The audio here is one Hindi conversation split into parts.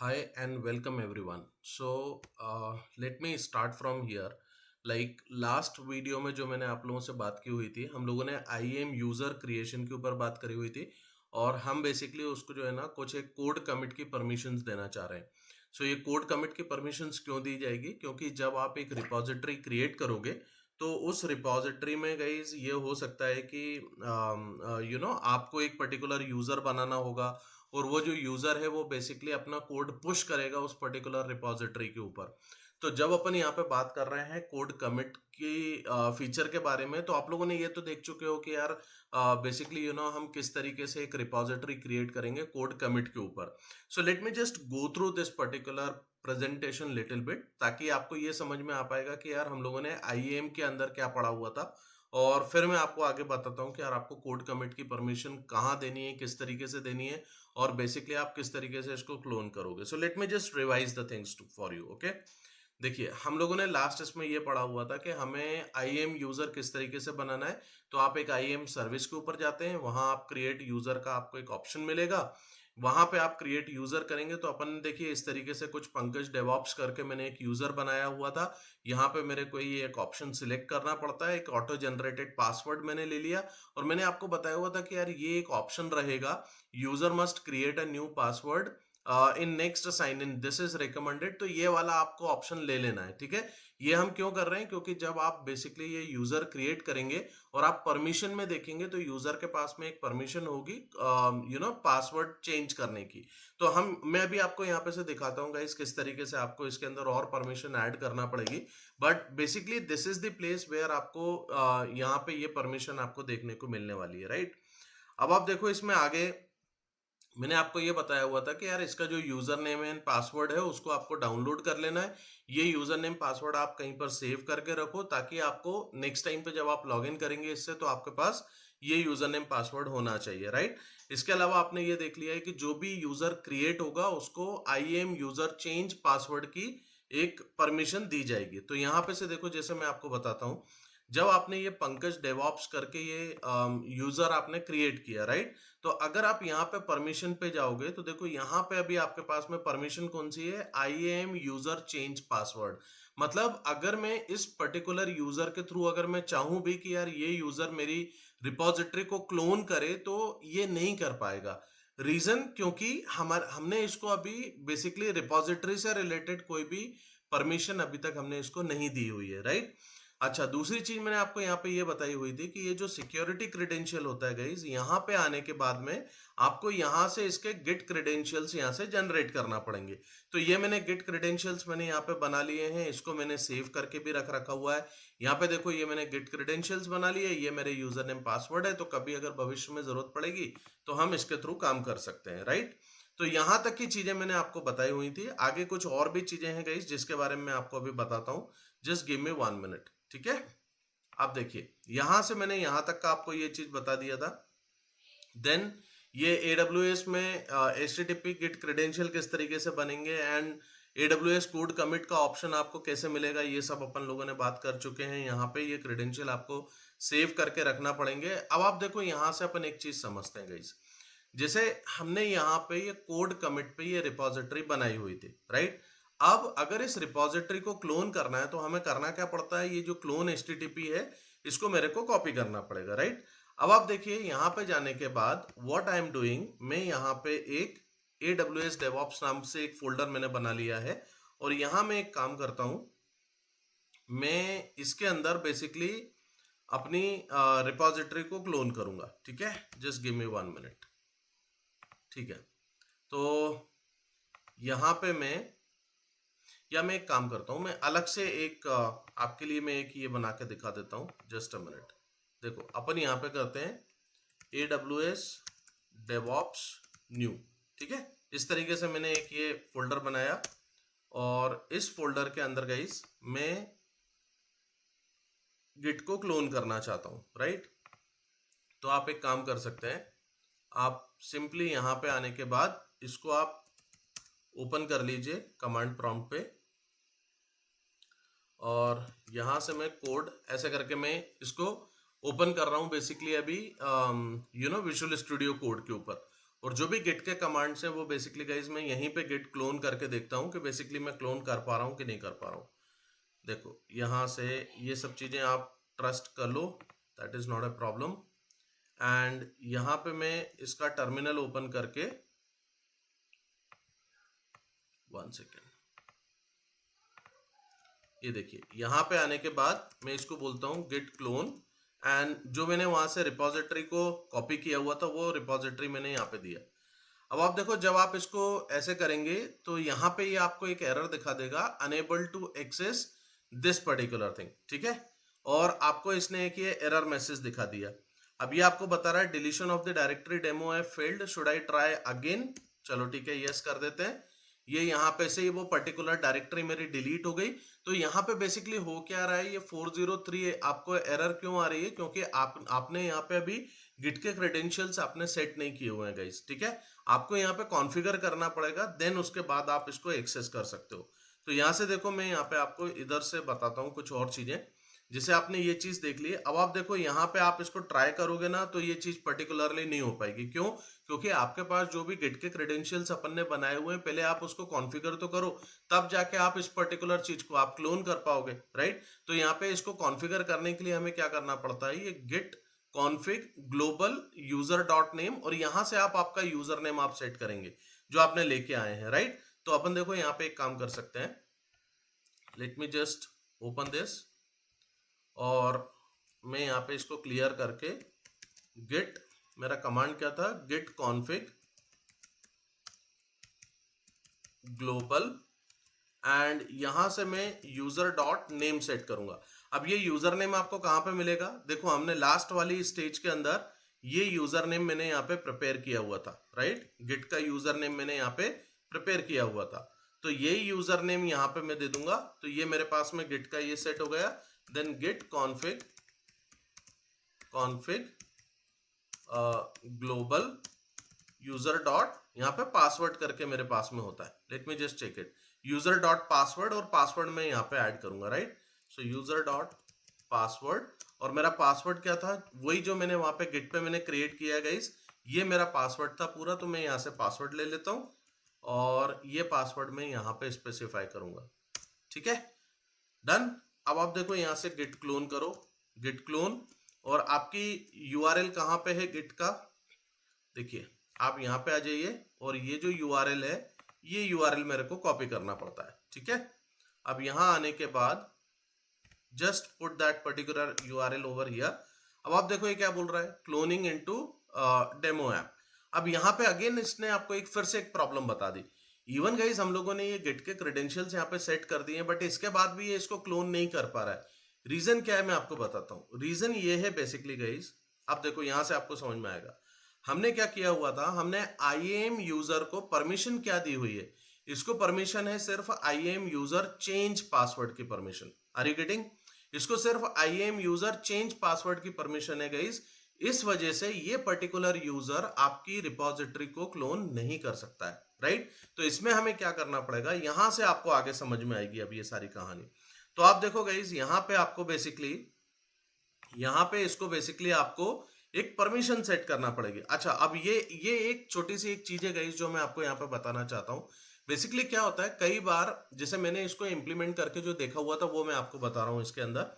Hi and welcome everyone. Let me start from here. Last video में जो मैंने आप लोगों से बात की हुई थी, हम लोगों ने IAM यूजर क्रिएशन के ऊपर बात करी हुई थी और हम बेसिकली उसको जो है ना कुछ एक कोड कमिट की परमिशंस देना चाह रहे हैं. ये कोड कमिट की परमिशंस क्यों दी जाएगी? क्योंकि जब आप एक रिपॉजिटरी क्रिएट करोगे तो उस रिपॉजिटरी में गाइज ये हो सकता है कि आपको एक पर्टिकुलर यूजर बनाना होगा और वो जो यूजर है वो बेसिकली अपना कोड पुश करेगा उस पर्टिकुलर रिपॉजिटरी के ऊपर. तो जब अपन यहाँ पे बात कर रहे हैं कोड कमिट की फीचर के बारे में, तो आप लोगों ने ये तो देख चुके हो कि यार बेसिकली हम किस तरीके से एक रिपॉजिटरी क्रिएट करेंगे कोड कमिट के ऊपर. So let me just go through this particular presentation little bit, ताकि आपको ये समझ में आ पाएगा कि यार हम लोगों ने आईएएम के अंदर क्या पढ़ा हुआ था. और फिर मैं आपको आगे बताता हूँ कि यार आपको कोड कमिट की परमिशन कहाँ देनी है, किस तरीके से देनी है और बेसिकली आप किस तरीके से इसको क्लोन करोगे. So let me just revise the things for you. Okay, देखिए हम लोगों ने लास्ट इसमें ये पढ़ा हुआ था कि हमें आईएम यूजर किस तरीके से बनाना है. तो आप एक आईएम सर्विस के ऊपर जाते हैं, वहां आप क्रिएट यूजर का आपको एक ऑप्शन मिलेगा. वहां पे आप क्रिएट यूजर करेंगे तो अपन देखिए इस तरीके से कुछ पंकज डेवॉप्स करके मैंने एक यूजर बनाया हुआ था. यहाँ पे मेरे को ये एक ऑप्शन सिलेक्ट करना पड़ता है, एक ऑटो जनरेटेड पासवर्ड मैंने ले लिया और मैंने आपको बताया हुआ था कि यार ये एक ऑप्शन रहेगा, user must create a new password in next sign in, this is recommended. तो ये वाला आपको ऑप्शन ले लेना है, ठीक है. ये हम क्यों कर रहे हैं? क्योंकि जब आप बेसिकली ये यूजर क्रिएट करेंगे और आप परमिशन में देखेंगे तो यूजर के पास में एक परमिशन होगी पासवर्ड चेंज करने की. तो मैं अभी आपको यहाँ पे से दिखाता हूँ गाइस किस तरीके से आपको इसके अंदर और परमिशन ऐड करना पड़ेगी. But basically this is the place where आपको यहाँ पे ये परमिशन आपको देखने को मिलने वाली है, राइट. अब आप देखो इसमें आगे मैंने आपको ये बताया हुआ था कि यार इसका जो यूजर नेम एंड पासवर्ड है उसको आपको डाउनलोड कर लेना है. ये यूजर नेम पासवर्ड आप कहीं पर सेव करके रखो ताकि आपको नेक्स्ट टाइम पे जब आप लॉगिन करेंगे इससे तो आपके पास ये यूजर नेम पासवर्ड होना चाहिए, राइट. इसके अलावा आपने ये देख लिया है कि जो भी यूजर क्रिएट होगा उसको I am user change password की एक परमिशन दी जाएगी. तो यहाँ पे से देखो, जैसे मैं आपको बताता हूँ, जब आपने ये पंकज डेवॉप्स करके ये यूजर आपने क्रिएट किया, राइट. तो अगर आप यहाँ पे परमिशन पे जाओगे तो देखो यहाँ पे अभी आपके पास में परमिशन कौन सी है? I am user change password. मतलब अगर मैं इस पर्टिकुलर यूजर के थ्रू अगर मैं चाहूं भी कि यार ये यूजर मेरी रिपॉजिटरी को क्लोन करे तो ये नहीं कर पाएगा. रीजन क्योंकि हमने इसको अभी बेसिकली रिपॉजिटरी से रिलेटेड कोई भी परमिशन अभी तक हमने इसको नहीं दी हुई है, राइट. अच्छा, दूसरी चीज मैंने आपको यहाँ पे ये बताई हुई थी कि ये जो सिक्योरिटी क्रेडेंशियल होता है गाइज, यहाँ पे आने के बाद में आपको यहाँ से इसके गिट क्रेडेंशियल्स यहाँ से जनरेट करना पड़ेंगे. तो ये मैंने गिट क्रेडेंशियल्स मैंने यहाँ पे बना लिए हैं, इसको मैंने सेव करके भी रख रखा हुआ है. यहाँ पे देखो ये मैंने गिट क्रेडेंशियल्स बना लिए, ये मेरे यूजर नेम पासवर्ड है. तो कभी अगर भविष्य में जरूरत पड़ेगी तो हम इसके थ्रू काम कर सकते हैं, राइट. तो यहां तक की चीजें मैंने आपको बताई हुई थी. आगे कुछ और भी चीजें हैं गाइस जिसके बारे में मैं आपको अभी बताता हूं. जस्ट गिव मी 1 मिनट, ठीक है. आप देखिए यहां से मैंने यहां तक का आपको ये चीज बता दिया था. देन ये AWS में HTTP गिट क्रेडेंशियल किस तरीके से बनेंगे एंड AWS कोड कमिट का ऑप्शन आपको कैसे मिलेगा, ये सब अपन लोगों ने बात कर चुके हैं. यहाँ पे ये क्रेडेंशियल आपको सेव करके रखना पड़ेंगे. अब आप देखो यहां से अपन एक चीज समझते हैं गाइस. जैसे हमने यहाँ पे ये कोड कमिट पे ये रिपॉजिटरी बनाई हुई थी, राइट. अब अगर इस रिपॉजिटरी को क्लोन करना है तो हमें करना क्या पड़ता है? ये जो क्लोन एचटीटीपी है इसको मेरे को कॉपी करना पड़ेगा, राइट. अब आप देखिए यहाँ पे जाने के बाद व्हाट आई एम डूइंग, मैं यहाँ पे एक AWS DevOps नाम से एक फोल्डर मैंने बना लिया है और यहाँ मैं एक काम करता हूँ. मैं इसके अंदर बेसिकली अपनी रिपॉजिटरी को क्लोन करूंगा, ठीक है. जस्ट गिव मी 1 मिनट, ठीक है. तो यहाँ पे मैं एक काम करता हूँ, मैं अलग से एक आपके लिए मैं एक ये बना के दिखा देता हूँ. Just a minute. देखो अपन यहाँ पे करते हैं AWS DevOps न्यू, ठीक है. इस तरीके से मैंने एक ये फोल्डर बनाया और इस फोल्डर के अंदर गाइस मैं गिट को क्लोन करना चाहता हूँ, राइट. तो आप एक काम कर सकते हैं, आप सिंपली यहाँ पे आने के बाद इसको आप ओपन कर लीजिए कमांड प्रॉम्प्ट पे और यहां से मैं कोड ऐसे करके मैं इसको ओपन कर रहा हूं बेसिकली अभी विजुअल स्टूडियो कोड के ऊपर. और जो भी गिट के कमांड्स हैं वो बेसिकली गाइज मैं यहीं पे गिट क्लोन करके देखता हूँ कि बेसिकली मैं क्लोन कर पा रहा हूँ कि नहीं कर पा रहा हूँ। देखो यहाँ से ये सब चीजें आप ट्रस्ट कर लो, that is not a problem. And यहाँ पे मैं इसका टर्मिनल ओपन करके 1 सेकेंड, ये देखिए यहाँ पे आने के बाद मैं इसको बोलता हूँ गिट क्लोन, एंड जो मैंने वहां से रिपोजिटरी को कॉपी किया हुआ था वो रिपोजिटरी मैंने यहाँ पे दिया। अब आप देखो जब आप इसको ऐसे करेंगे तो यहाँ पे ये आपको एक एरर दिखा देगा, unable to access this particular thing, ठीक है। और आपको इसने एक ये एरर मैसेज दिखा दिया। अब ये आपको बता रहा है deletion of the directory demo है failed, should I try again. चलो ठीक है, यस कर देते हैं। ये यहाँ पे से वो पर्टिकुलर डायरेक्टरी मेरी डिलीट हो गई। तो यहाँ पे बेसिकली हो क्या रहा है, ये 403 आपको एरर क्यों आ रही है, क्योंकि आपने यहाँ पे अभी गिट के क्रेडेंशियल्स आपने सेट नहीं किए हुए हैं गाइस, ठीक है। आपको यहाँ पे कॉन्फ़िगर करना पड़ेगा, देन उसके बाद आप इसको एक्सेस कर सकते हो। तो यहाँ से देखो मैं यहाँ पे आपको इधर से बताता हूँ कुछ और चीजें, जिसे आपने ये चीज देख ली। अब आप देखो यहाँ पे आप इसको ट्राई करोगे ना तो ये चीज पर्टिकुलरली नहीं हो पाएगी। क्यों? क्योंकि आपके पास जो भी गिट के क्रेडेंशियल्स अपन ने बनाए हुए हैं, पहले आप उसको कॉन्फ़िगर तो करो, तब जाके आप इस पर्टिकुलर चीज को आप क्लोन कर पाओगे, राइट। तो यहाँ पे इसको कॉन्फ़िगर करने के लिए हमें क्या करना पड़ता है, ये git config global user dot name, और यहां से आप आपका यूजर नेम आप सेट करेंगे जो आपने लेके आए हैं, राइट। तो अपन देखो यहाँ पे एक काम कर सकते हैं, late me just open this, और मैं यहाँ पे इसको क्लियर करके गिट, मेरा कमांड क्या था, गिट कॉन्फिग ग्लोबल, एंड यहां से मैं यूजर डॉट नेम सेट करूंगा। अब ये यूजर नेम आपको कहां पे मिलेगा, देखो हमने लास्ट वाली स्टेज के अंदर ये यूजर नेम मैंने यहाँ पे प्रिपेयर किया हुआ था, राइट। गिट का यूजर नेम मैंने यहाँ पे प्रिपेयर किया हुआ था, तो ये यूजर नेम यहाँ पे मैं दे दूंगा। तो ये मेरे पास में गिट का ये सेट हो गया। Then git config global user dot, यहाँ पे पासवर्ड करके मेरे पास में होता है, let me just check it, user dot password, और पासवर्ड मैं यहाँ पे ऐड करूंगा, right. So user dot password, और मेरा पासवर्ड क्या था, वही जो मैंने वहां पे गिट पे मैंने क्रिएट किया है गाइस, ये मेरा पासवर्ड था पूरा। तो मैं यहाँ से पासवर्ड ले लेता हूँ और ये पासवर्ड मैं यहाँ पे स्पेसिफाई करूंगा, ठीक है, डन। अब आप देखो यहाँ से गिट क्लोन करो, गिट क्लोन, और आपकी यूआरएल कहाँ पे है गिट का, देखिए आप यहाँ पे आ जाइए, और ये जो यूआरएल है, ये यूआरएल मेरे को कॉपी करना पड़ता है, ठीक है। अब यहाँ आने के बाद just put that particular URL over here. अब आप देखो ये क्या बोल रहा है, क्लोनिंग इनटू डेमो ऐप। अब यहाँ पे अगेन इसने आपको एक फिर से एक प्रॉब्लम बता दी। इवन गाइस हम लोगों ने ये गिट के क्रेडेंशियल्स यहाँ पे सेट कर दिए, बट इसके बाद भी ये इसको क्लोन नहीं कर पा रहा है। रीजन क्या है मैं आपको बताता हूँ। रीजन ये है बेसिकली गाइस, अब देखो यहाँ से आपको समझ में आएगा। हमने क्या किया हुआ था, हमने IAM यूजर को परमिशन क्या दी हुई है, इसको परमिशन है सिर्फ IAM यूजर चेंज पासवर्ड की परमिशन। Are you getting? इसको सिर्फ IAM यूजर चेंज पासवर्ड की परमिशन है गाइस। इस वजह से ये पर्टिकुलर यूजर आपकी रिपोजिटरी को क्लोन नहीं कर सकता है, राइट। तो इसमें हमें क्या करना पड़ेगा, यहां से आपको आगे समझ में आएगी अब ये सारी कहानी। तो आप देखो गाइस यहाँ पे आपको बेसिकली, यहाँ पे इसको बेसिकली आपको एक परमिशन सेट करना पड़ेगी। अच्छा अब ये एक छोटी सी एक चीज है गाइस जो मैं आपको यहाँ पे बताना चाहता हूँ। बेसिकली क्या होता है, कई बार जैसे मैंने इसको इंप्लीमेंट करके जो देखा हुआ था वो मैं आपको बता रहा हूँ। इसके अंदर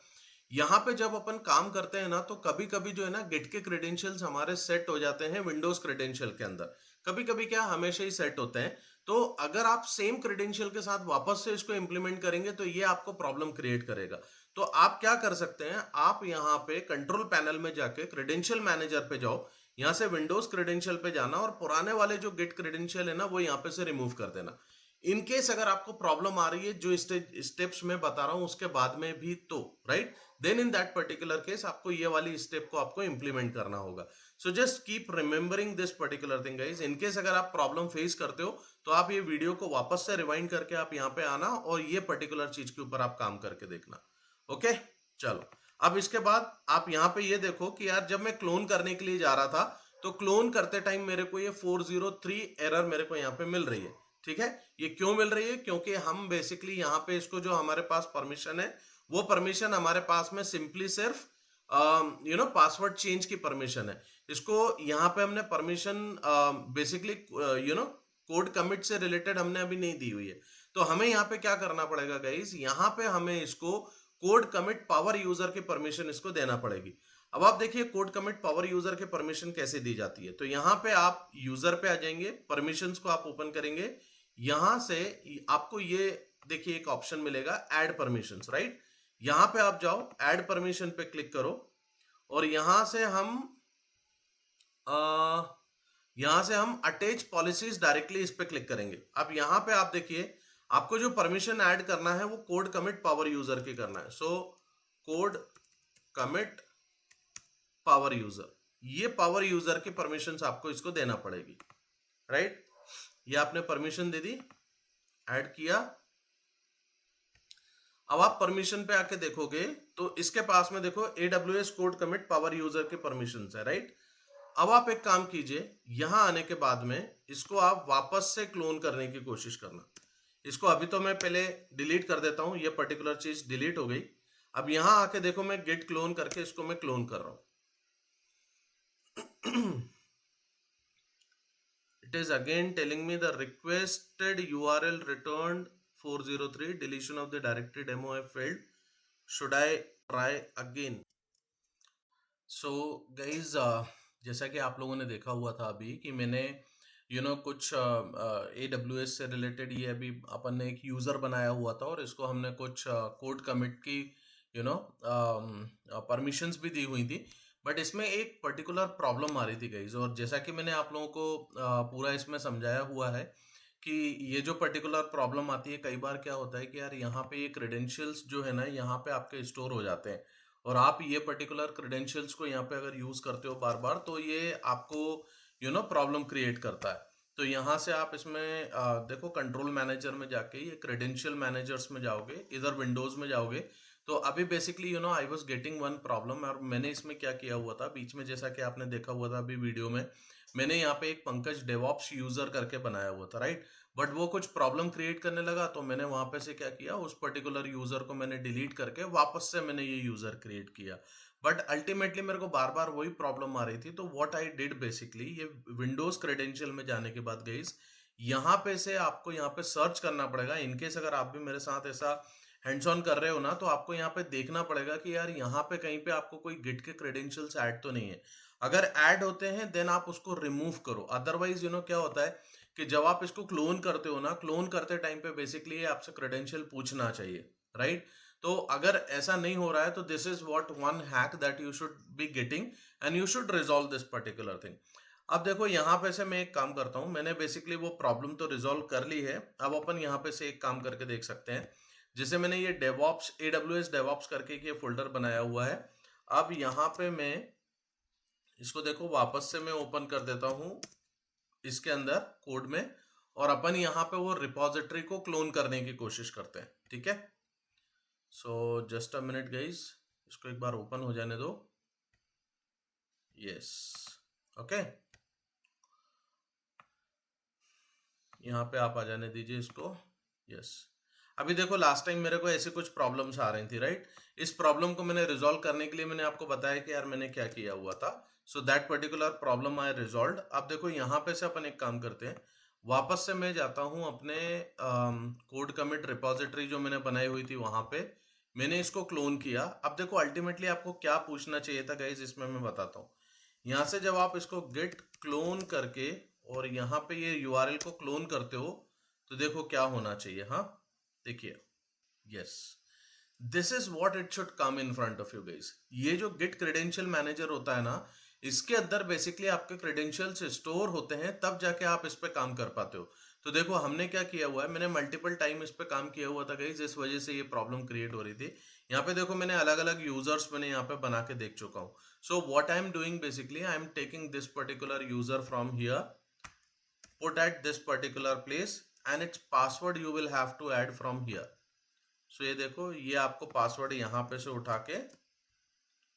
यहाँ पे जब अपन काम करते हैं ना, तो कभी कभी जो है ना गिट के क्रेडेंशियल्स हमारे सेट हो जाते हैं विंडोज क्रेडेंशियल के अंदर, कभी कभी क्या हमेशा ही सेट होते हैं। तो अगर आप सेम क्रेडेंशियल के साथ वापस से इसको इंप्लीमेंट करेंगे तो ये आपको प्रॉब्लम क्रिएट करेगा। तो आप क्या कर सकते हैं, आप यहाँ पे कंट्रोल पैनल में जाके क्रेडेंशियल मैनेजर पे जाओ, यहाँ से विंडोज क्रेडेंशियल पे जाना, और पुराने वाले जो गिट क्रेडेंशियल है ना वो यहाँ पे से रिमूव कर देना। इन केस अगर आपको प्रॉब्लम आ रही है जो स्टेप्स मैं बता रहा हूं उसके बाद में भी, तो right, then in that particular case आपको ये वाली स्टेप को आपको इंप्लीमेंट करना होगा। So just keep remembering this particular thing guys. In case अगर आप प्रॉब्लम फेस करते हो तो आप ये वीडियो को वापस से रिवाइंड करके आप यहाँ पे आना और ये पर्टिकुलर चीज के ऊपर आप काम करके देखना। ओके चलो, अब इसके बाद आप यहाँ पे ये देखो कि यार जब मैं क्लोन करने के लिए जा रहा था तो क्लोन करते टाइम मेरे को ये 403 एरर मेरे को यहाँ पे मिल रही है, ठीक है। ये क्यों मिल रही है, क्योंकि हम बेसिकली यहाँ पे इसको जो हमारे पास परमिशन है वो परमिशन हमारे पास में सिंपली सिर्फ पासवर्ड चेंज की परमिशन है। इसको यहाँ पे हमने परमिशन बेसिकली कोड कमिट से रिलेटेड हमने अभी नहीं दी हुई है। तो हमें यहाँ पे क्या करना पड़ेगा गाइस, यहाँ पे हमें इसको कोड कमिट पावर यूजर की परमिशन इसको देना पड़ेगी। अब आप देखिए कोड कमिट पावर यूजर की परमिशन कैसे दी जाती है। तो यहाँ पे आप यूजर पे आ जाएंगे, परमिशंस को आप ओपन करेंगे, यहां से आपको ये देखिए एक ऑप्शन मिलेगा ऐड परमिशंस, राइट। यहां पे आप जाओ, ऐड परमिशन पे क्लिक करो और यहां से हम अटैच पॉलिसीज डायरेक्टली इस पे क्लिक करेंगे। अब यहां पे आप देखिए आपको जो परमिशन ऐड करना है वो कोड कमिट पावर यूजर की करना है। So code commit power user, ये पावर यूजर की परमिशंस आपको इसको देना पड़ेगी, राइट। ये आपने परमिशन दे दी, ऐड किया। अब आप परमिशन पे आके देखोगे तो इसके पास में देखो AWS code commit power user की परमिशंस है, राइट। अब आप एक काम कीजिए, यहां आने के बाद में इसको आप वापस से क्लोन करने की कोशिश करना। इसको अभी तो मैं पहले डिलीट कर देता हूं, ये पर्टिकुलर चीज डिलीट हो गई। अब यहां आके देखो मैं गिट क्लोन करके इसको मैं क्लोन कर रहा हूं। It is again telling me the requested URL returned 403, deletion of the directory demo I failed. Should I try again? So guys, जैसा कि आप लोगों ने देखा हुआ था अभी कि मैंने कुछ AWS से रिलेटेड ये अभी अपन ने एक यूज़र बनाया हुआ था और इसको हमने कुछ कोड कमिट की परमिशंस भी दी हुई थी। बट इसमें एक पर्टिकुलर प्रॉब्लम आ रही थी गाइज, और जैसा कि मैंने आप लोगों को पूरा इसमें समझाया हुआ है कि ये जो पर्टिकुलर प्रॉब्लम आती है, कई बार क्या होता है कि यार यहाँ पे ये क्रेडेंशियल्स जो है ना यहाँ पे आपके स्टोर हो जाते हैं और आप ये पर्टिकुलर क्रेडेंशियल्स को यहाँ पे अगर यूज करते हो बार बार तो ये आपको प्रॉब्लम क्रिएट करता है। तो यहाँ से आप इसमें देखो कंट्रोल मैनेजर में जाके ये क्रेडेंशियल मैनेजर्स में जाओगे, इधर विंडोज में जाओगे। तो अभी basically I was getting one problem, और मैंने इसमें क्या किया हुआ था बीच में, जैसा कि आपने देखा हुआ था अभी वीडियो में, मैंने यहाँ पे एक पंकज डेवॉप्स यूजर करके बनाया हुआ था, राइट। बट वो कुछ प्रॉब्लम क्रिएट करने लगा तो मैंने वहां पे से क्या किया, उस पर्टिकुलर यूजर को मैंने डिलीट करके वापस से मैंने ये यूजर क्रिएट किया। बट अल्टीमेटली मेरे को बार बार वही प्रॉब्लम आ रही थी। तो व्हाट आई डिड बेसिकली, ये विंडोज क्रेडेंशियल में जाने के बाद गाइस यहाँ पे से आपको यहाँ पे सर्च करना पड़ेगा। इनकेस अगर आप भी मेरे साथ ऐसा हैंड्स ऑन कर रहे हो ना तो आपको यहाँ पे देखना पड़ेगा कि यार यहाँ पे कहीं पे आपको कोई गिट के क्रेडेंशियल्स ऐड तो नहीं है। अगर ऐड होते हैं देन आप उसको रिमूव करो। अदरवाइज क्या होता है कि जब आप इसको क्लोन करते हो ना, क्लोन करते टाइम पे बेसिकली आपसे क्रेडेंशियल पूछना चाहिए, राइट। तो अगर ऐसा नहीं हो रहा है तो this is what one hack that you should be getting and you should resolve this particular thing. अब देखो यहाँ पे से मैं एक काम करता हूँ, मैंने बेसिकली वो प्रॉब्लम तो रिजॉल्व कर ली है। अब अपन यहाँ पे से एक काम करके देख सकते हैं, जैसे मैंने ये डेवॉप्स AWS डेवॉप्स करके ये फोल्डर बनाया हुआ है। अब यहाँ पे मैं इसको देखो वापस से मैं ओपन कर देता हूँ इसके अंदर कोड में, और अपन यहाँ पे वो रिपोजिटरी को क्लोन करने की कोशिश करते हैं, ठीक है। So just a minute guys, इसको एक बार ओपन हो जाने दो। यस, ओके, यहाँ पे आप आ जाने दीजिए इसको। यस, अभी देखो लास्ट टाइम मेरे को ऐसे कुछ प्रॉब्लम्स आ रही थी, राइट। इस प्रॉब्लम को मैंने रिजॉल्व करने के लिए मैंने आपको बताया कि यार मैंने क्या किया हुआ था। So that particular problem I resolve. अब देखो यहाँ पे से अपन एक काम करते हैं, वापस से मैं जाता हूँ अपने कोड कमिट रिपोजिटरी जो मैंने बनाई हुई थी वहां पे, मैंने इसको क्लोन किया। अब देखो अल्टीमेटली आपको क्या पूछना चाहिए था गाइज, इसमें मैं बताता हूँ। यहाँ से जब आप इसको गेट क्लोन करके और यहाँ पे ये URL को क्लोन करते हो तो देखो क्या होना चाहिए। हाँ देखिए, yes, this is what it should come in front of you guys. ये जो गिट क्रेडेंशियल मैनेजर होता है ना, इसके अंदर बेसिकली आपके क्रेडेंशियल्स स्टोर होते हैं, तब जाके आप इस पे काम कर पाते हो। तो देखो हमने क्या किया हुआ है, मैंने मल्टीपल टाइम इस पे काम किया हुआ था गाइस, जिस वजह से ये प्रॉब्लम क्रिएट हो रही थी। यहाँ पे देखो मैंने अलग अलग यूजर्स मैंने यहाँ पे बना के देख चुका हूँ। So what I am doing basically, I am taking this particular user from here, put at this particular place, and its password you will have to add from here. So ये देखो, ये आपको पासवर्ड यहाँ पे से उठा के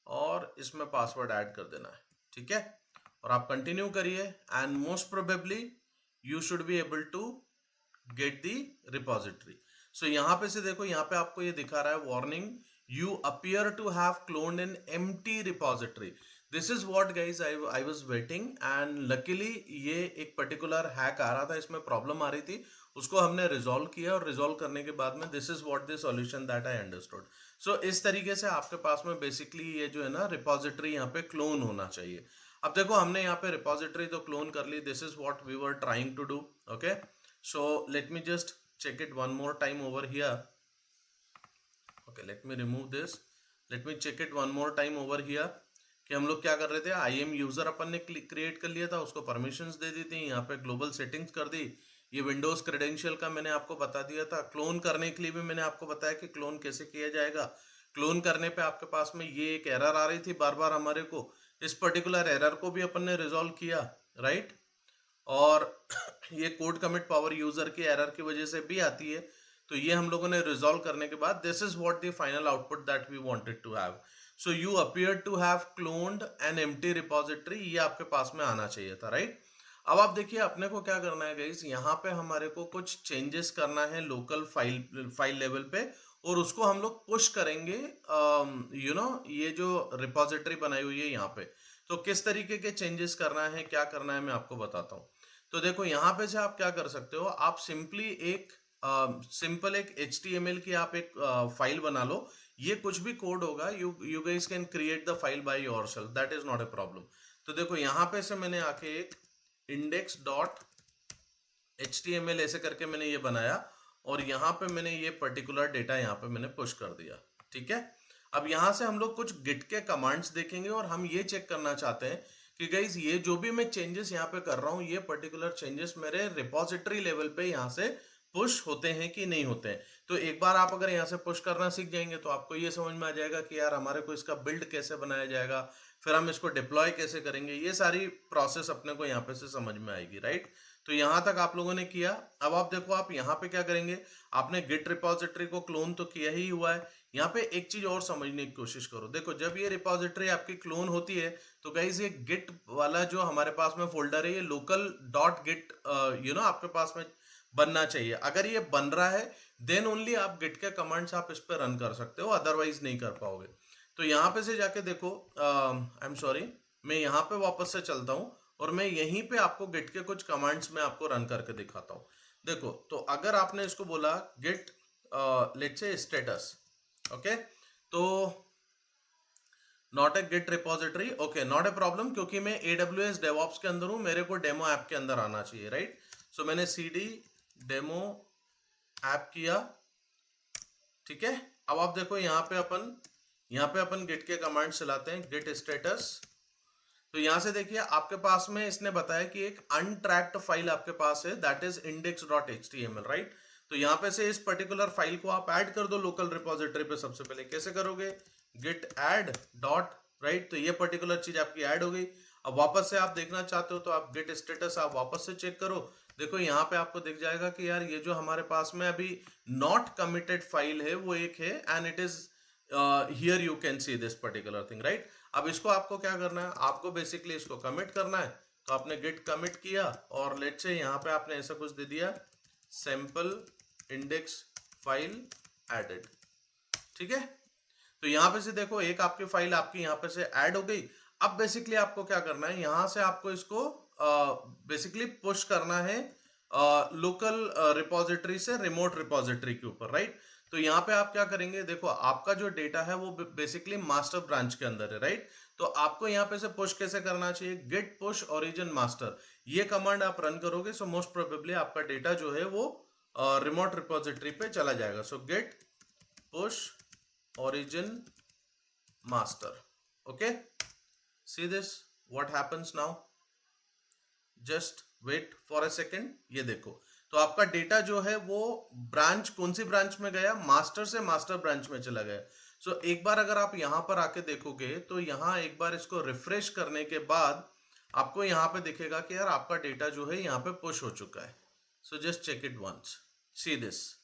और इसमें पासवर्ड ऐड कर देना है, ठीक है। और आप कंटिन्यू करिए and most probably you should be able to get the repository. So यहाँ पे से देखो, यहाँ पे आपको ये दिखा रहा है warning, you appear to have cloned an empty repository. This is what guys I was waiting, and luckily ये एक particular hack आ रहा था, इसमें problem आ रही थी, उसको हमने resolve किया, और resolve करने के बाद में this is what the solution that I understood. So इस तरीके से आपके पास में basically ये जो है ना repository यहाँ पे clone होना चाहिए. अब देखो हमने यहाँ पे repository तो clone कर ली, this is what we were trying to do. Okay, so let me just check it one more time over here. Okay, let me remove this. Let me check it one more time over here. कि हम लोग क्या कर रहे थे, आई एम यूजर अपन ने क्रिएट कर लिया था, उसको परमिशंस दे दी थी, यहाँ पे ग्लोबल सेटिंग्स कर दी, ये विंडोज क्रेडेंशियल का मैंने आपको बता दिया था, क्लोन करने के लिए भी मैंने आपको बताया कि क्लोन कैसे किया जाएगा. क्लोन करने पे आपके पास में ये एक एरर आ रही थी बार बार हमारे को, इस पर्टिकुलर एरर को भी अपन ने रिजॉल्व किया, राइट. और ये कोड कमिट पावर यूजर की एरर की वजह से भी आती है, तो ये हम लोगों ने रिजॉल्व करने के बाद this is what the final output that we wanted to have. So you appear to have cloned an empty repository, ये आपके पास में आना चाहिए था, राइट. अब आप देखिए अपने को क्या करना है गाइस, यहाँ पे हमारे को कुछ चेंजेस करना है लोकल फाइल लेवल पे, और उसको हम लोग पुश करेंगे ये जो रिपोजिटरी बनाई हुई है यहाँ पे. तो किस तरीके के चेंजेस करना है, क्या करना है, मैं आपको बताता हूँ. तो देखो यहाँ पे से आप क्या कर सकते हो, आप सिंपली एक सिंपल एक HTML की आप एक फाइल बना लो. ये कुछ भी कोड होगा, you guys can create the file by yourself, that is not a problem. तो देखो यहाँ पे से मैंने आके एक index.html ऐसे करके मैंने ये बनाया, और यहाँ पे मैंने ये पर्टिकुलर डेटा यहाँ पे मैंने पुश कर दिया, ठीक है. अब यहाँ से हम लोग कुछ गिट के कमांड्स देखेंगे, और हम ये चेक करना चाहते हैं कि गाइज ये जो भी मैं चेंजेस यहाँ पे कर रहा हूँ, ये पर्टिकुलर चेंजेस मेरे रिपोजिटरी लेवल पे यहाँ से पुश होते हैं कि नहीं होते हैं. तो एक बार आप अगर यहाँ से पुश करना सीख जाएंगे तो आपको ये समझ में आ जाएगा कि यार हमारे को इसका बिल्ड कैसे बनाया जाएगा, फिर हम इसको डिप्लॉय कैसे करेंगे, ये सारी प्रोसेस अपने को यहाँ पे से समझ में आएगी, राइट. तो यहाँ तक आप लोगों ने किया. अब आप देखो आप यहाँ पे क्या करेंगे, आपने गिट रिपोजिटरी को क्लोन तो किया ही हुआ है. यहाँ पे एक चीज और समझने की कोशिश करो. देखो जब ये रिपोजिटरी आपकी क्लोन होती है तो गाइज ये गिट वाला जो हमारे पास में फोल्डर है, ये लोकल डॉट गिट आपके पास में बनना चाहिए. अगर ये बन रहा है देन ओनली आप गिट के कमांड्स आप इस पर रन कर सकते हो, अदरवाइज नहीं कर पाओगे. तो यहाँ पे से जाके देखो, आई एम सॉरी, मैं यहाँ पे वापस से चलता हूँ, और मैं यहीं पे आपको गिट के कुछ कमांड्स में आपको रन करके दिखाता हूँ. देखो तो अगर आपने इसको बोला git let's say status, okay, तो not a git repository, okay, not a problem, क्योंकि मैं AWS DevOps के अंदर हूँ, मेरे को डेमो ऐप के अंदर आना चाहिए, राइट. सो मैंने CD डेमो ऐप किया, ठीक है. अब आप देखो यहाँ पे अपन गिट के कमांड चलाते हैं, गिट स्टेटस. तो यहां से देखिए आपके पास में इसने बताया कि एक अनट्रैक्ड फाइल आपके पास है, दैट इज index.html, राइट. तो यहाँ पे से इस पर्टिकुलर फाइल को आप ऐड कर दो लोकल रिपोजिटरी पे. सबसे पहले कैसे करोगे, गिट ऐड डॉट, राइट. तो ये पर्टिकुलर चीज आपकी ऐड हो गई. अब वापस से आप देखना चाहते हो तो आप गिट स्टेटस आप वापस से चेक करो. देखो यहाँ पे आपको दिख जाएगा कि यार ये जो हमारे पास में अभी नॉट कमिटेड फाइल है वो एक है, and it is here you can see this particular thing, right. अब इसको आपको क्या करना है, आपको बेसिकली इसको कमिट करना है. तो आपने गिट कमिट किया, और लेट्स से यहाँ पे आपने ऐसा कुछ दे दिया, सैंपल इंडेक्स फाइल एडेड, ठीक है. तो यहाँ पे से देखो एक आपकी फाइल आपकी यहाँ पे से ऐड हो गई. अब बेसिकली आपको क्या करना है, यहाँ से आपको इसको बेसिकली पुश करना है लोकल रिपोजिटरी से रिमोट रिपोजिटरी के ऊपर, राइट. तो यहाँ पे आप क्या करेंगे, देखो आपका जो डेटा है वो बेसिकली मास्टर ब्रांच के अंदर है, राइट. तो आपको यहाँ पे से पुश कैसे करना चाहिए, गेट पुश ओरिजिन मास्टर, ये कमांड आप रन करोगे. सो मोस्ट प्रोबेबली आपका डेटा जो है वो रिमोट रिपोजिटरी पे चला जाएगा. सो gate push origin master, okay, see this what happens now, just wait for a second. ये देखो तो आपका डेटा जो है वो ब्रांच, कौन सी ब्रांच में गया, मास्टर से मास्टर ब्रांच में चला गया. सो एक बार अगर आप यहां पर आके देखोगे तो यहां एक बार इसको रिफ्रेश करने के बाद आपको यहां पे दिखेगा कि यार आपका डेटा जो है यहां पे पुश हो चुका है. So just check it once, see this.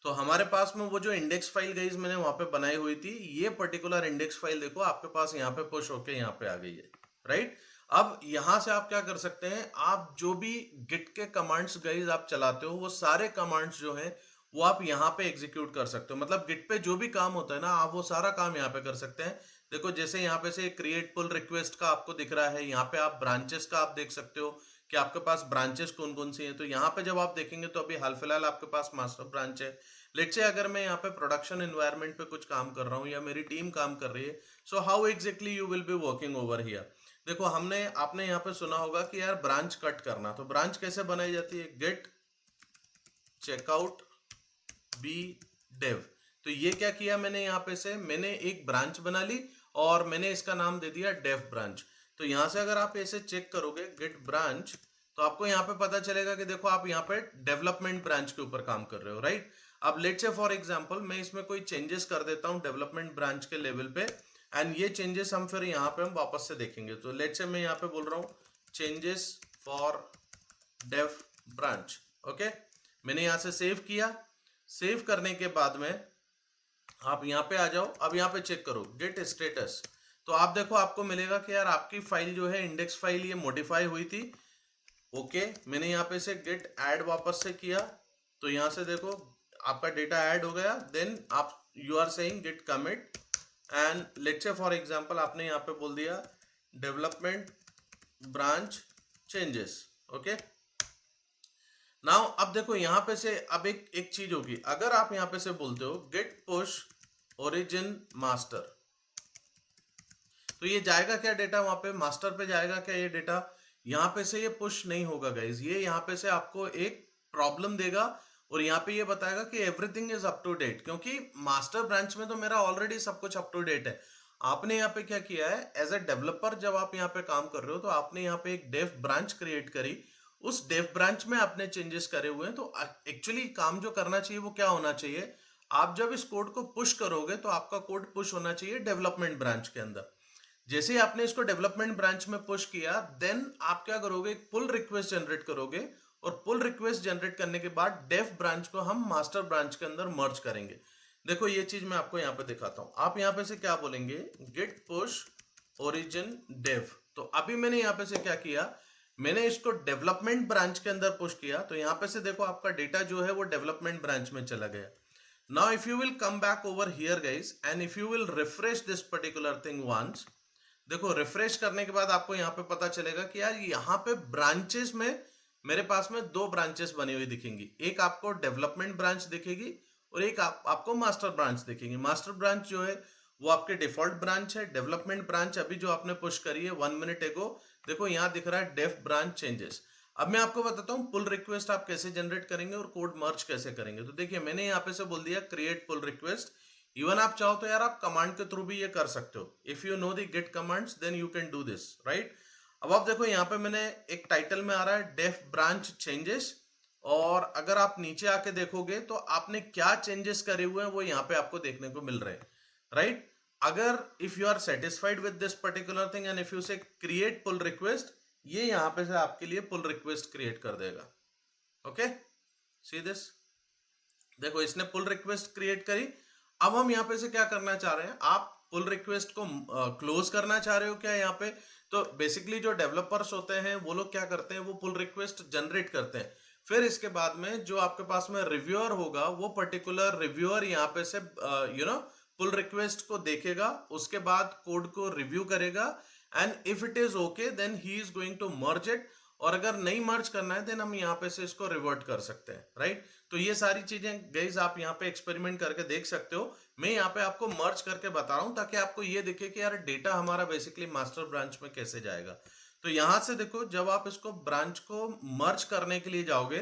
तो हमारे पास में वो जो इंडेक्स फाइल गाइस मैंने वहां पे बनाई हुई थी, ये पर्टिकुलर इंडेक्स फाइल देखो आपके पास यहाँ पे पुश होके यहाँ पे आ गई है, राइट. अब यहां से आप क्या कर सकते हैं, आप जो भी गिट के कमांड्स गाइस आप चलाते हो वो सारे कमांड्स जो हैं वो आप यहाँ पे एग्जीक्यूट कर सकते हो। मतलब गिट पे जो भी काम होता है ना, आप वो सारा काम यहाँ पे कर सकते हैं। देखो जैसे यहाँ पे से क्रिएट पुल रिक्वेस्ट का आपको दिख रहा है, यहाँ पे आप ब्रांचेस का आप देख सकते हो कि आपके पास ब्रांचेस कौन कौन सी हैं। तो यहाँ पे जब आप देखेंगे तो अभी हाल फिलहाल आपके पास मास्टर ब्रांच है। लेट्स से अगर मैं यहाँ पे प्रोडक्शन एनवायरनमेंट पे कुछ काम कर रहा हूँ या मेरी टीम काम कर रही है, so how exactly you will be working over here. देखो हमने आपने यहाँ पे सुना होगा कि यार ब्रांच कट करना, तो ब्रांच कैसे बनाई जाती है, गेट चेकआउट बी डेव। तो ये क्या किया मैंने, यहाँ पे से मैंने एक ब्रांच बना ली और मैंने इसका नाम दे दिया डेव ब्रांच। तो यहाँ से अगर आप ऐसे चेक करोगे गेट ब्रांच, तो आपको यहाँ पे पता चलेगा कि देखो आप यहाँ पे डेवलपमेंट ब्रांच के ऊपर काम कर रहे हो, राइट। अब लेट्स से फॉर एग्जांपल मैं इसमें कोई चेंजेस कर देता हूँ डेवलपमेंट ब्रांच के लेवल पे, एंड ये चेंजेस हम फिर यहाँ पे हम वापस से देखेंगे। तो लेट्स से मैं यहाँ पे बोल रहा हूँ changes for dev branch, okay. मैंने यहाँ से सेव किया। सेव करने के बाद में आप यहाँ पे आ जाओ। अब यहाँ पे चेक करो गेट स्टेटस, तो आप देखो आपको मिलेगा कि यार आपकी फाइल जो है इंडेक्स फाइल ये मॉडिफाई हुई थी, ओके। मैंने यहाँ पे से गेट ऐड वापस से किया, तो यहाँ से देखो आपका डेटा ऐड हो गया। देन आप you are saying git commit, and let's say for example आपने यहाँ पे बोल दिया development branch changes, okay. Now अब देखो यहाँ पे से अब एक चीज होगी, अगर आप यहाँ पे से बोलते हो गेट पुश ओरिजिन मास्टर, तो ये जाएगा क्या डेटा वहां पे मास्टर पे जाएगा क्या ये डेटा, यहाँ पे से ये पुश नहीं होगा गाइज। ये यहाँ पे से आपको एक प्रॉब्लम देगा और यहाँ पे ये बताएगा कि everything is up to date, क्योंकि मास्टर ब्रांच में तो मेरा ऑलरेडी सब कुछ अप टू डेट है। आपने यहाँ पे क्या किया है, एज ए डेवलपर जब आप यहाँ पे काम कर रहे हो तो आपने यहाँ पे एक डेव ब्रांच क्रिएट करी, उस डेव ब्रांच में आपने चेंजेस करे हुए हैं। तो एक्चुअली काम जो करना चाहिए वो क्या होना चाहिए, आप जब इस कोड को पुश करोगे तो आपका कोड पुश होना चाहिए डेवलपमेंट ब्रांच के अंदर। जैसे ही आपने इसको डेवलपमेंट ब्रांच में पुश किया, देन आप क्या करोगे, एक पुल रिक्वेस्ट जनरेट करोगे, और पुल रिक्वेस्ट जनरेट करने के बाद डेव ब्रांच को हम मास्टर ब्रांच के अंदर मर्ज करेंगे। देखो ये चीज मैं आपको यहाँ पे दिखाता हूँ। आप यहाँ पे से क्या बोलेंगे, गेट पुश ओरिजिन डेव। तो अभी मैंने यहाँ पे से क्या किया, मैंने इसको डेवलपमेंट ब्रांच के अंदर पुश किया, तो यहाँ पे से देखो आपका डेटा जो है वो डेवलपमेंट ब्रांच में चला गया। Now if you will come back over here guys, and if you will refresh this particular thing once, देखो रिफ्रेश करने के बाद आपको यहाँ पे पता चलेगा कि यार यहाँ पे ब्रांचेस में मेरे पास में दो ब्रांचेस बनी हुई दिखेंगी। एक आपको डेवलपमेंट ब्रांच दिखेगी और एक आपको मास्टर ब्रांच दिखेगी। मास्टर ब्रांच जो है वो आपके डिफॉल्ट ब्रांच है। डेवलपमेंट ब्रांच अभी जो आपने पुश करी है 1 मिनट एगो, देखो यहाँ दिख रहा है डेव ब्रांच चेंजेस। अब मैं आपको बताता हूँ पुल रिक्वेस्ट आप कैसे जनरेट करेंगे और कोड मर्ज कैसे करेंगे। तो देखिए मैंने यहाँ पे से बोल दिया क्रिएट पुल रिक्वेस्ट। इवन आप चाहो तो यार आप कमांड के थ्रू भी ये कर सकते हो। If you know the git commands then you can do this, right. अब आप देखो यहाँ पे मैंने एक टाइटल में आ रहा है डेफ ब्रांच चेंजेस, और अगर आप नीचे आके देखोगे तो आपने क्या चेंजेस करे हुए हैं वो यहाँ पे आपको देखने को मिल रहे हैं, राइट। अगर if you are satisfied with this particular thing and if you say create pull request, ये यहाँ पे से आपके लिए पुल रिक्वेस्ट क्रिएट कर देगा, ओके। सी दिस, देखो इसने पुल रिक्वेस्ट क्रिएट करी। अब हम यहाँ पे से क्या करना चाह रहे हैं, आप पुल रिक्वेस्ट को क्लोज करना चाह रहे हो क्या यहाँ पे। तो बेसिकली जो डेवलपर्स होते हैं वो लोग क्या करते हैं, वो पुल रिक्वेस्ट जनरेट करते हैं, फिर इसके बाद में जो आपके पास में रिव्यूअर होगा वो पर्टिकुलर रिव्यूअर यहाँ पे से पुल रिक्वेस्ट को देखेगा, उसके बाद कोड को रिव्यू करेगा, and if it is okay then he is going to merge it, और अगर नहीं मर्ज करना है देन हम यहाँ पे से इसको रिवर्ट कर सकते हैं, राइट। तो ये सारी चीजें गाइस आप यहाँ पे एक्सपेरिमेंट करके देख सकते हो। मैं यहाँ पे आपको मर्ज करके बता रहा हूँ ताकि आपको ये दिखे कि यार डेटा हमारा बेसिकली मास्टर ब्रांच में कैसे जाएगा। तो यहाँ से देखो जब आप इसको ब्रांच को मर्ज करने के लिए जाओगे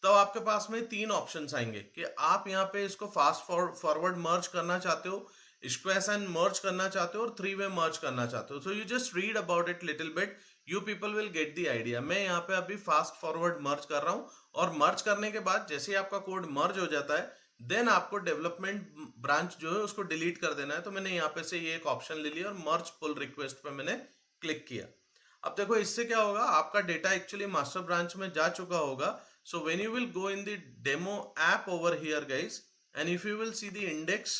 तो आपके पास में 3 ऑप्शन आएंगे कि आप यहाँ पे इसको फास्ट फॉरवर्ड मर्ज करना चाहते हो, स्क्वैश एंड मर्ज करना चाहते हो, और 3 वे मर्ज करना चाहते हो। So you just read about it little bit, you people will get the idea. मैं यहाँ पे अभी फास्ट फॉरवर्ड मर्ज कर रहा हूँ, और मर्ज करने के बाद जैसे ही आपका कोड मर्ज हो जाता है देन आपको डेवलपमेंट ब्रांच जो है उसको डिलीट कर देना है। तो मैंने यहाँ पे से ये एक ऑप्शन ले लिया और मर्ज पुल रिक्वेस्ट पे मैंने क्लिक किया। अब देखो इससे क्या होगा, आपका डेटा एक्चुअली मास्टर ब्रांच में जा चुका होगा। So when you will go in the demo app over here guys, and if you will see the index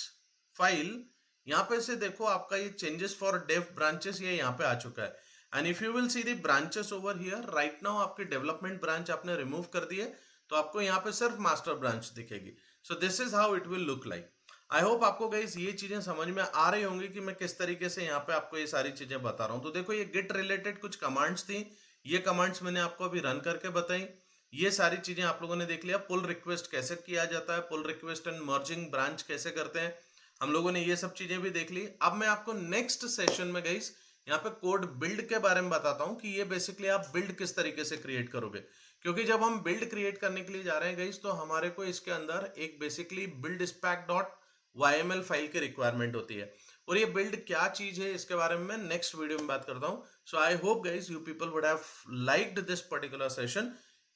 file, यहाँ पे से देखो आपका ये चेंजेस फॉर डेव ब्रांचेस ये यहाँ पे आ चुका है। And if you will see the branches over here right now, आपकी डेवलपमेंट ब्रांच आपने रिमूव कर दी है। तो आपको यहाँ पे सिर्फ मास्टर ब्रांच दिखेगी। So this is how it will look like. I hope आपको गाइस ये चीजें समझ में आ रही होंगी कि मैं किस तरीके से यहाँ पे आपको ये सारी चीजें बता रहा हूँ। तो देखो, ये गिट रिलेटेड कुछ कमांड्स थी, ये कमांड्स मैंने आपको अभी रन करके बताई। ये सारी चीजें आप लोगों ने देख लिया। पुल रिक्वेस्ट कैसे किया जाता है, pull request and merging branch कैसे करते हैं, हम लोगों ने ये सब चीजें भी देख ली। अब मैं आपको नेक्स्ट सेशन में गाइस यहाँ पे कोड बिल्ड के बारे में बताता हूँ कि ये बेसिकली आप बिल्ड किस तरीके से क्रिएट करोगे। क्योंकि जब हम बिल्ड क्रिएट करने के लिए जा रहे हैं गाइस, तो हमारे को इसके अंदर एक basically build SPAC dot YML file की रिक्वायरमेंट होती है। और ये बिल्ड क्या चीज है इसके बारे में मैं नेक्स्ट वीडियो में बात करता हूँ। So I hope guys you people would have liked this particular session.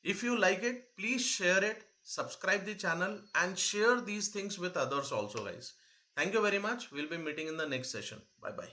If you like it, please share it, subscribe the channel and share these things with others also guys. Thank you very much. We'll be meeting in the next session. Bye bye.